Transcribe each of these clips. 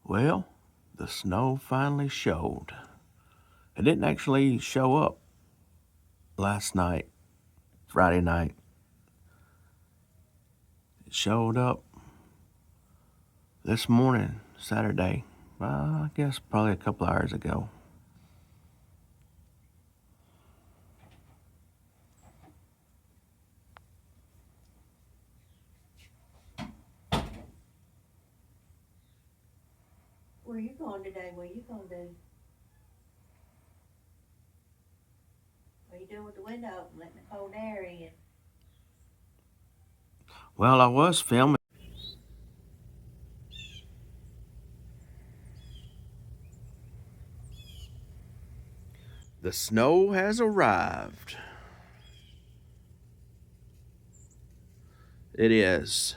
Well, the snow finally showed. It didn't actually show up last night, Friday night. It showed up this morning, Saturday. I guess probably a couple hours ago. Where you going today? What you gonna do? What you doing with the window open, letting the cold air in? Well, I was filming. The snow has arrived. It is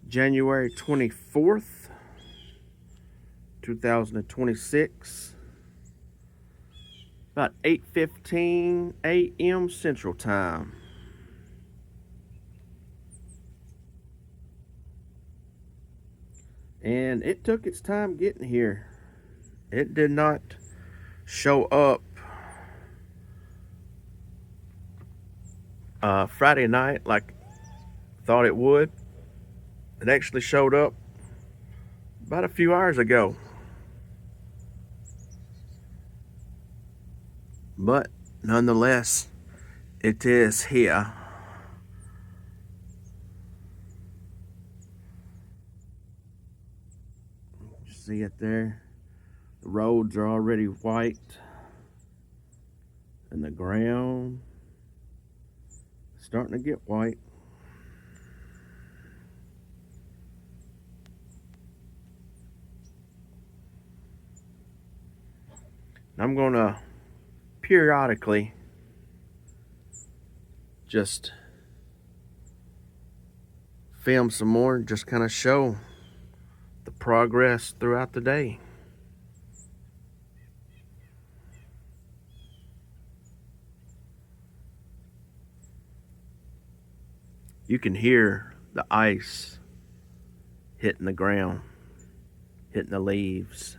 January 24th, 2026, about 8:15 a.m. Central Time. And it took its time getting here. It did not show up Friday night like thought it would. It actually showed up about a few hours ago. But nonetheless, it is here. You see it there? The roads are already white, and the ground is starting to get white. I'm going to periodically just film some more, just kind of show the progress throughout the day. You can hear the ice hitting the ground, hitting the leaves.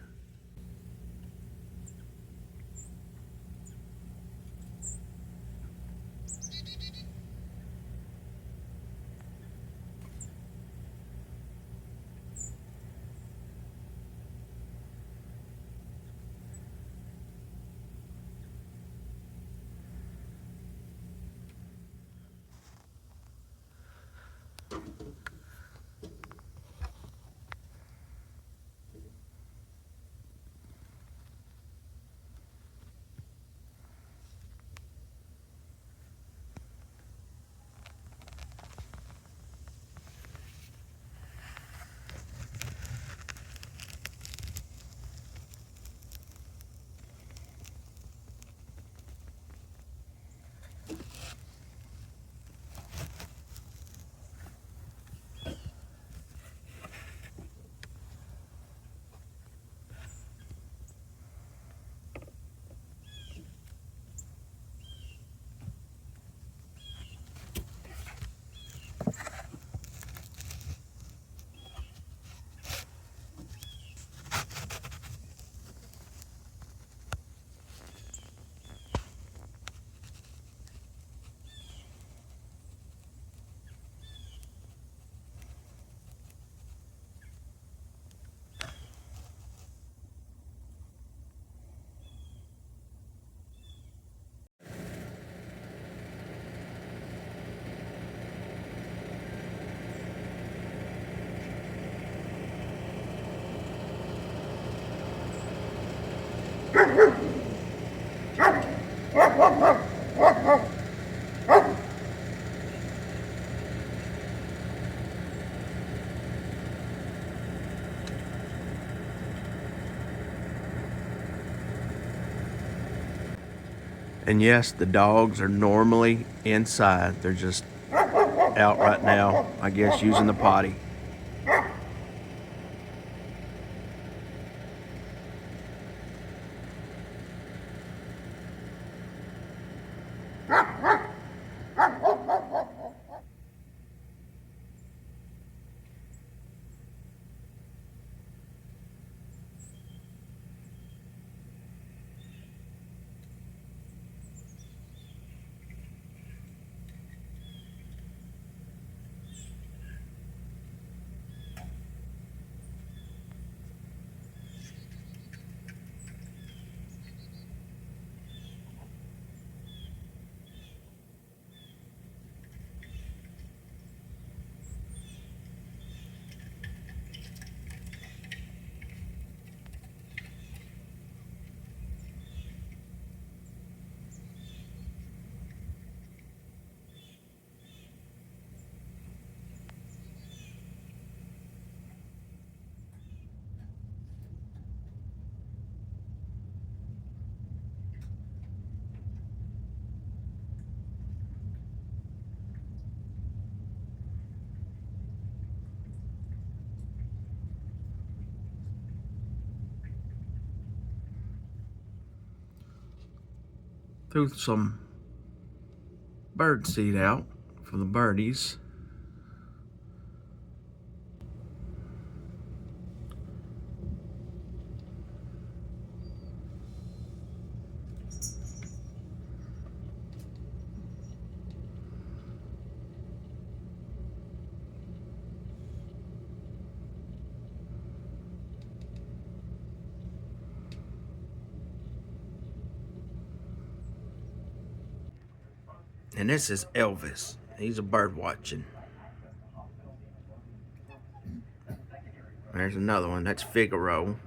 And yes, the dogs are normally inside. They're just out right now, I guess, using the potty. Threw some bird seed out for the birdies. And this is Elvis. He's a bird watching. There's another one. That's Figaro.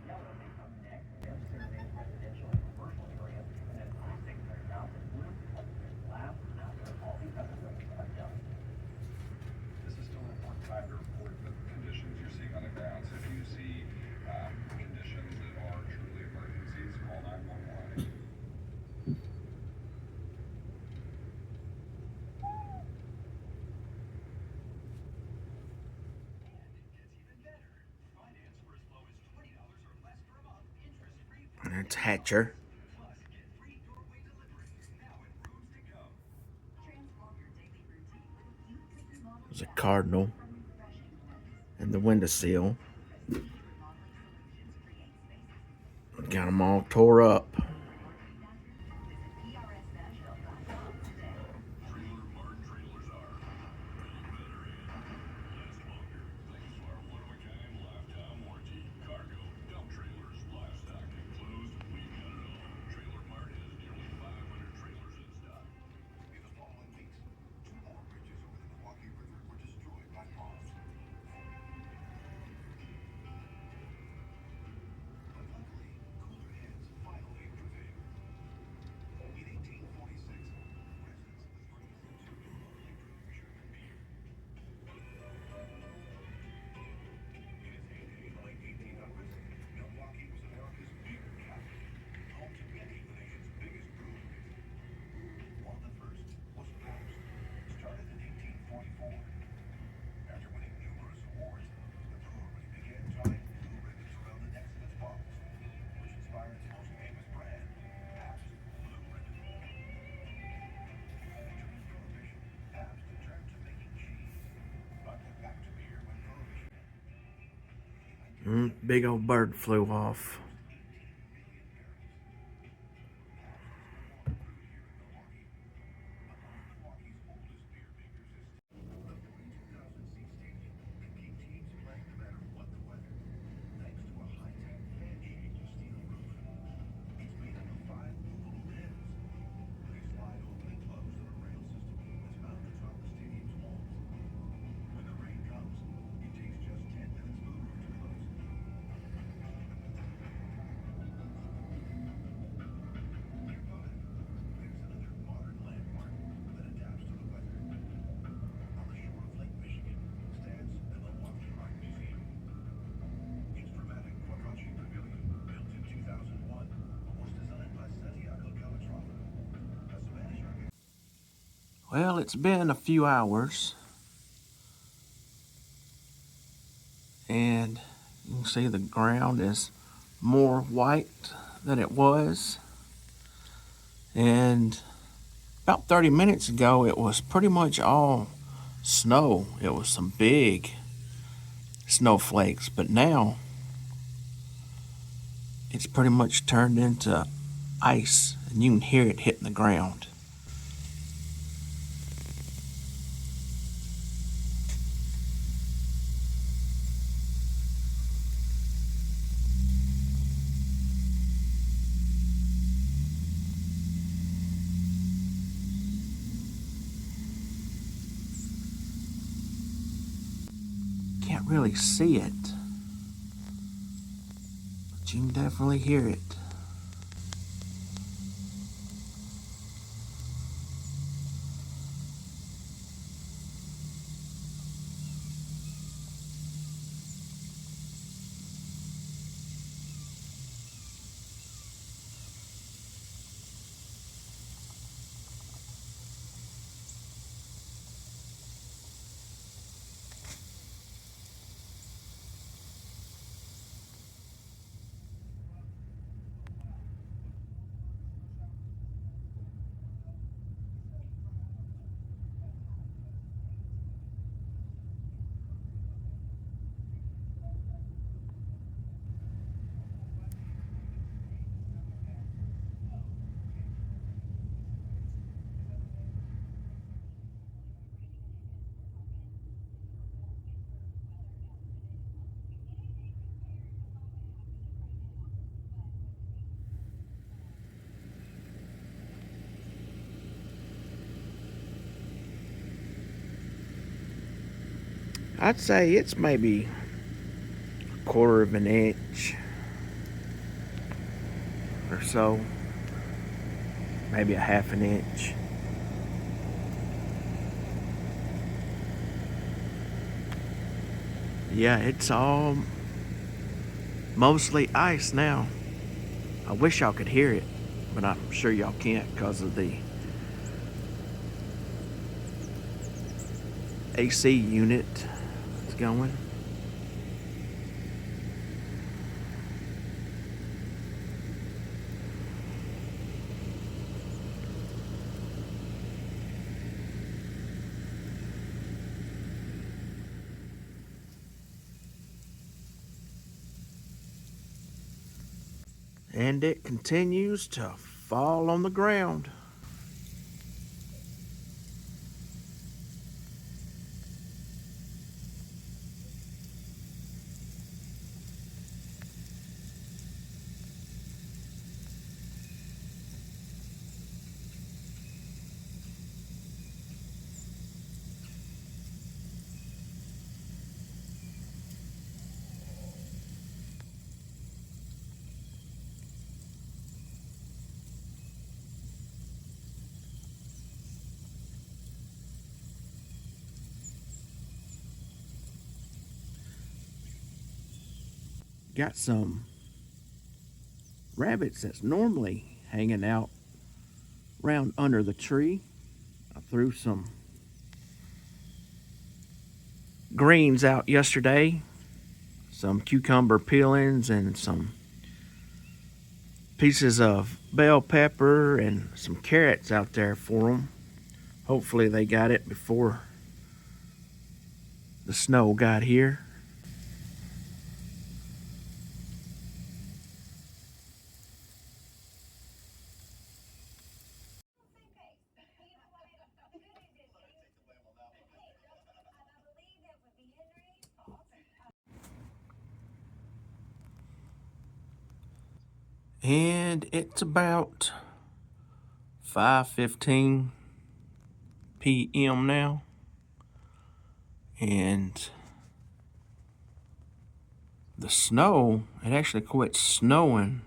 This is still an important time to report the conditions you're seeing on the ground. So if you see conditions that are truly emergencies, call 911. And that's Hatcher. There's a cardinal. And the windowsill. Got them all tore up. Big old bird flew off. Well, it's been a few hours, and you can see the ground is more white than it was. And about 30 minutes ago, it was pretty much all snow. It was some big snowflakes, but now it's pretty much turned into ice, and you can hear it hitting the ground. Can't really see it, but you can definitely hear it. I'd say it's maybe a quarter of an inch or so, maybe a half an inch. Yeah, it's all mostly ice now. I wish y'all could hear it, but I'm sure y'all can't because of the AC unit that's going. And it continues to fall on the ground. Got some rabbits that's normally hanging out round under the tree. I threw some greens out yesterday, some cucumber peelings and some pieces of bell pepper and some carrots out there for them. Hopefully they got it before the snow got here. And it's about 5:15 p.m. now. And the snow, it actually quit snowing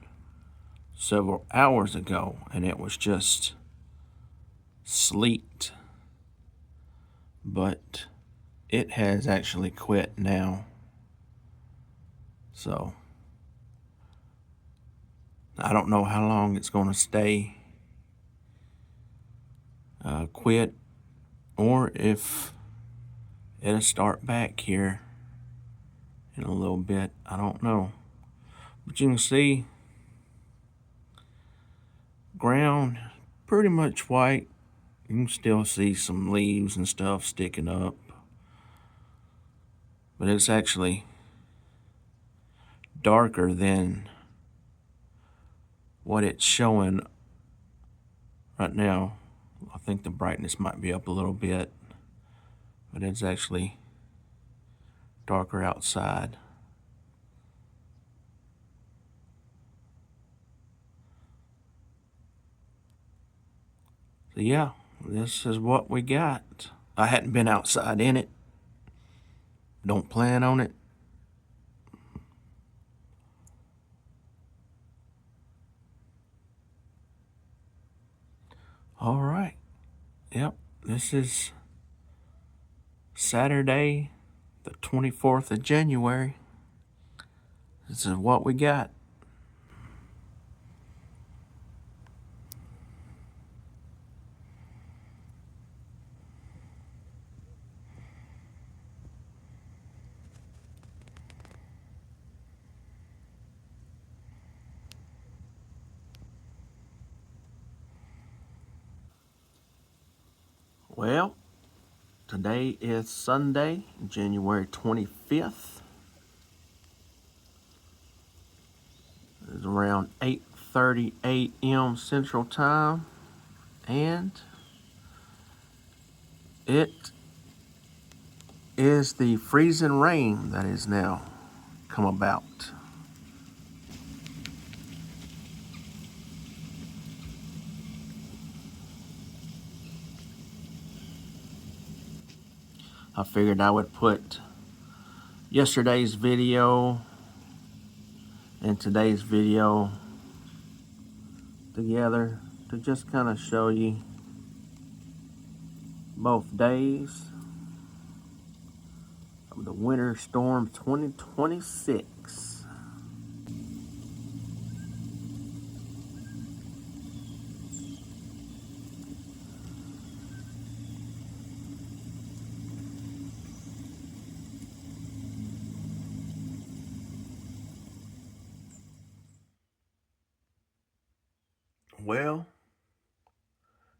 several hours ago, and it was just sleet. But it has actually quit now. So I don't know how long it's going to stay quit, or if it'll start back here in a little bit. I don't know. But you can see ground pretty much white. You can still see some leaves and stuff sticking up. But it's actually darker than what it's showing right now. I think the brightness might be up a little bit, but it's actually darker outside. So yeah, this is what we got. I hadn't been outside in it. Don't plan on it. All right. Yep, this is Saturday, the 24th of January. This is what we got. Well, today is Sunday, January 25th. It's around 8:30 a.m. Central Time, and it is the freezing rain that is now come about. I figured I would put yesterday's video and today's video together to just kind of show you both days of the winter storm 2026. Well,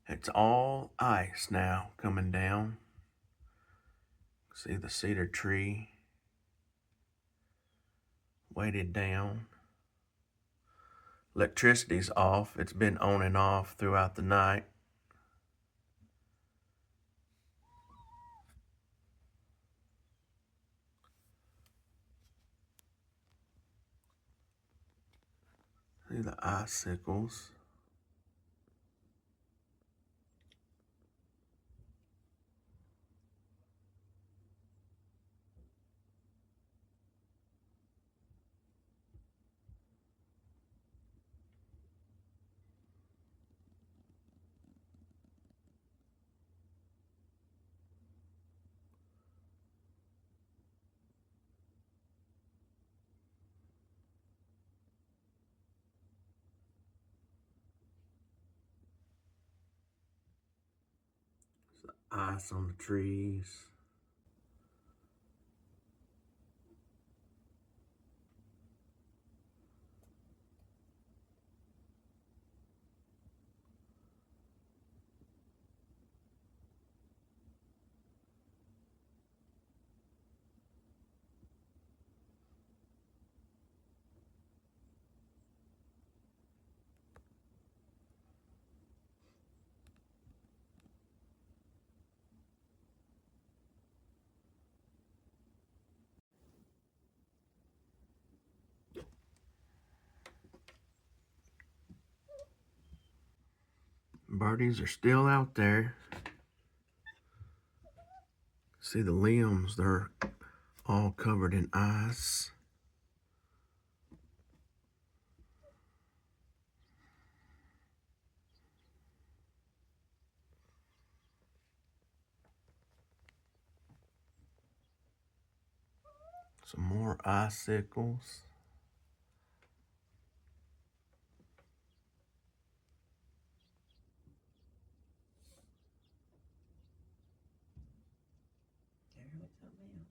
it's all ice now coming down. See the cedar tree weighted down. Electricity's off. It's been on and off throughout the night. See the icicles. Ice on the trees. Birdies are still out there. See the limbs, they're all covered in ice. Some more icicles. There went something else.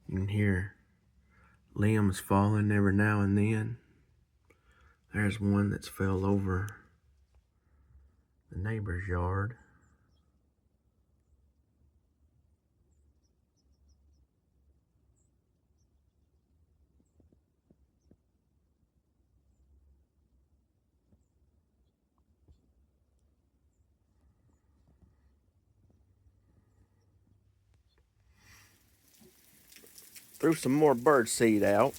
You can hear limbs falling every now and then. There's one that's fell over the neighbor's yard. Threw some more bird seed out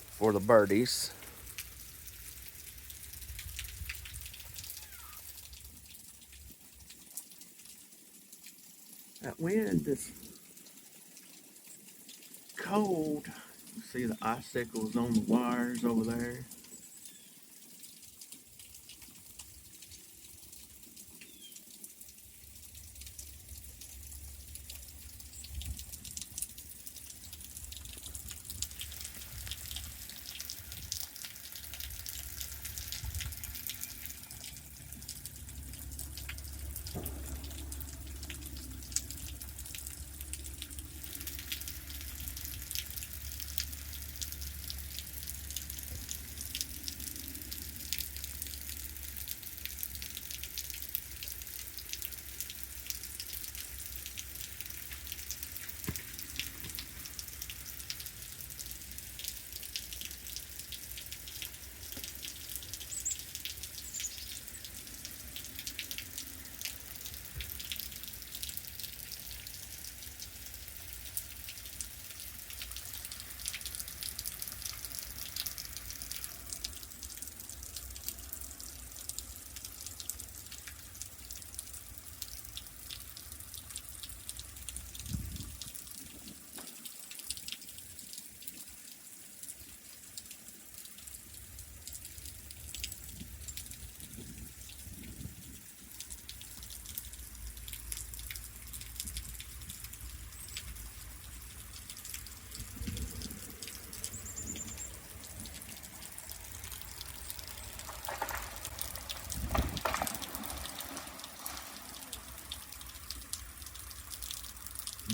for the birdies. That wind is cold. See the icicles on the wires over there.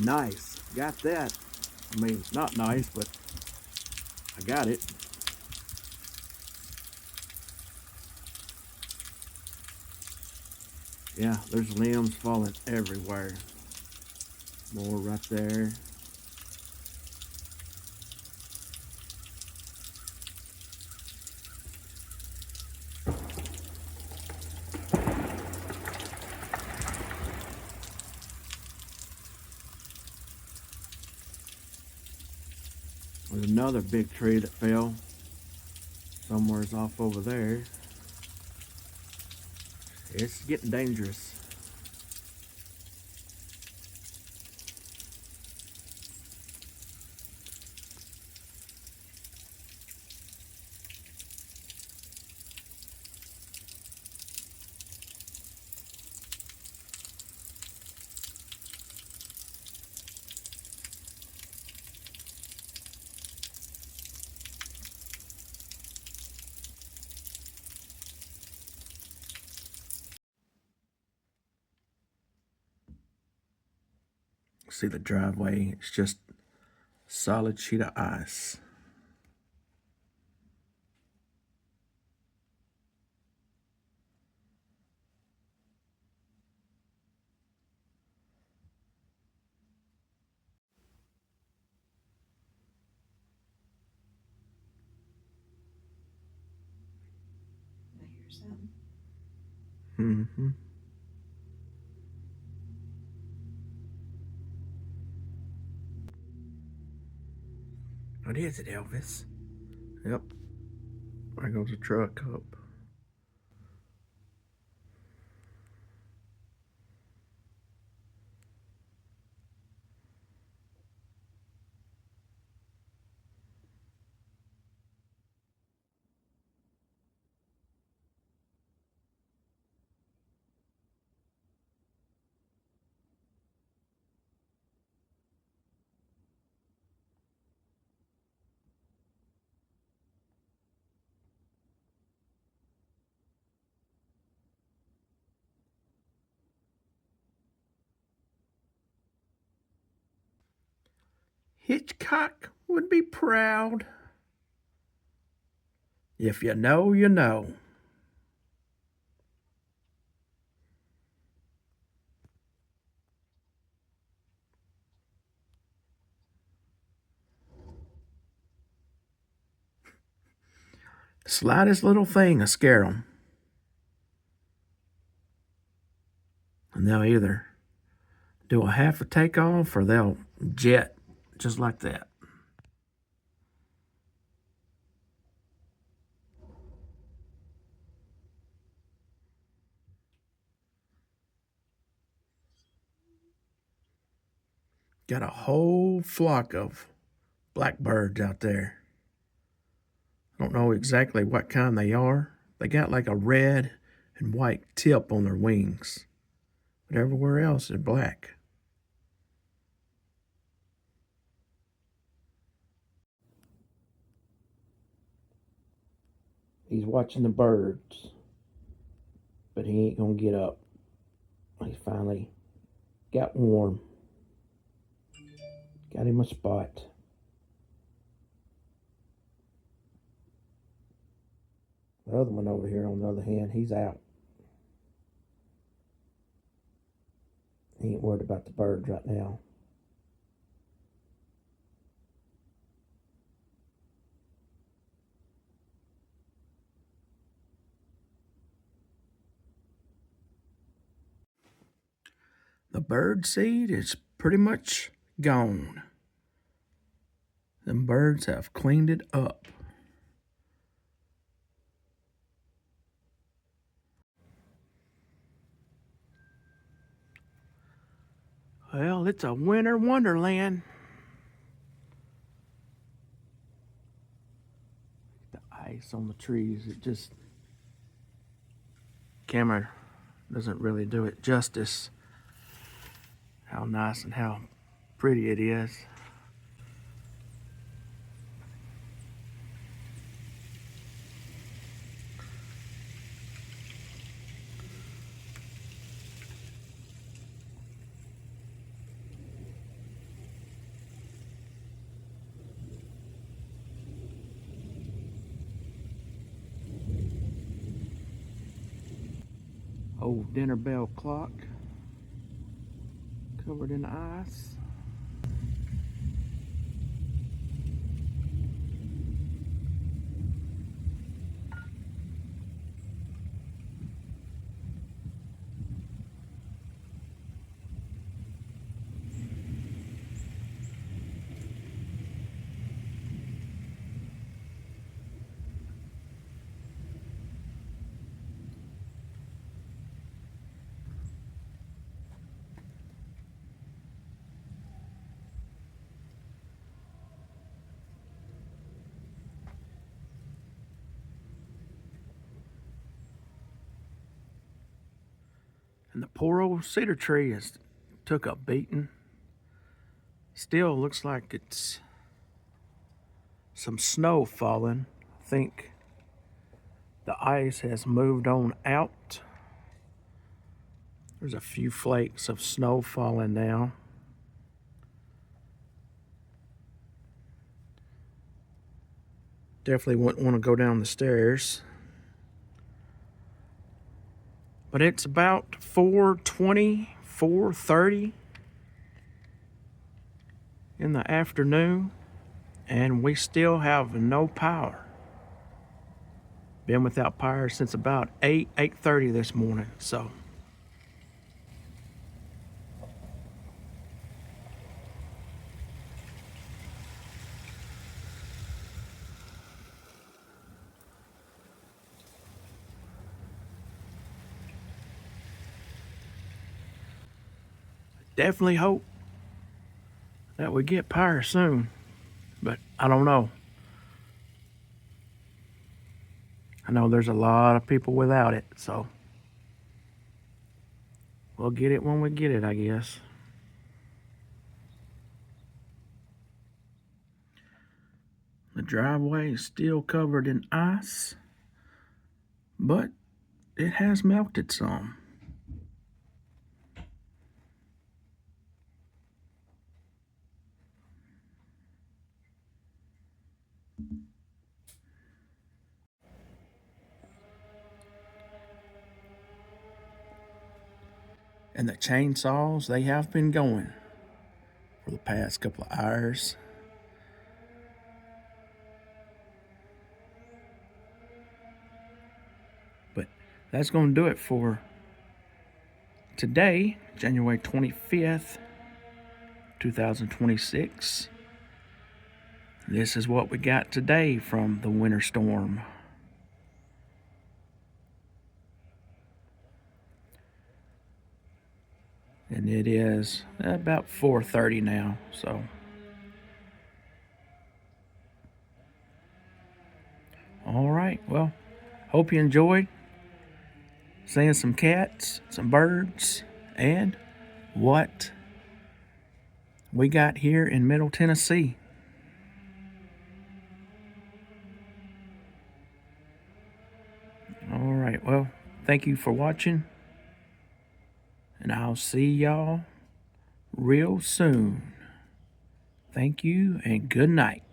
Nice. Got that. I mean, not nice, but I got it. Yeah, there's limbs falling everywhere. More right there. There's another big tree that fell somewhere's off over there. It's getting dangerous. See the driveway, it's just solid sheet of ice. I hear something. Mm-hmm. What is it, Elvis? Yep. There goes a truck up. Hitchcock would be proud. If you know, you know. Slightest little thing will scare them. And they'll either do a half a takeoff or they'll jet just like that. Got a whole flock of blackbirds out there. I don't know exactly what kind they are. They got like a red and white tip on their wings. But everywhere else is black. He's watching the birds, but he ain't gonna get up. He finally got warm. Got him a spot. The other one over here, on the other hand, he's out. He ain't worried about the birds right now. The bird seed is pretty much gone. Them birds have cleaned it up. Well, it's a winter wonderland. The ice on the trees, it just, camera doesn't really do it justice. How nice and how pretty it is. Old dinner bell clock covered in ice. And the poor old cedar tree has took a beating. Still looks like it's some snow falling. I think the ice has moved on out. There's a few flakes of snow falling down. Definitely wouldn't want to go down the stairs. But it's about 4:20, 4:30 in the afternoon, and we still have no power. Been without power since about 8:30 this morning, so. Definitely hope that we get power soon, but I don't know. I know there's a lot of people without it, so we'll get it when we get it, I guess. The driveway is still covered in ice, but it has melted some. And the chainsaws, they have been going for the past couple of hours. But that's going to do it for today, January 25th, 2026. This is what we got today from the winter storm. And it is about 4:30 now, so. All right, well, hope you enjoyed seeing some cats, some birds, and what we got here in Middle Tennessee. All right, well, thank you for watching, and I'll see y'all real soon. Thank you and good night.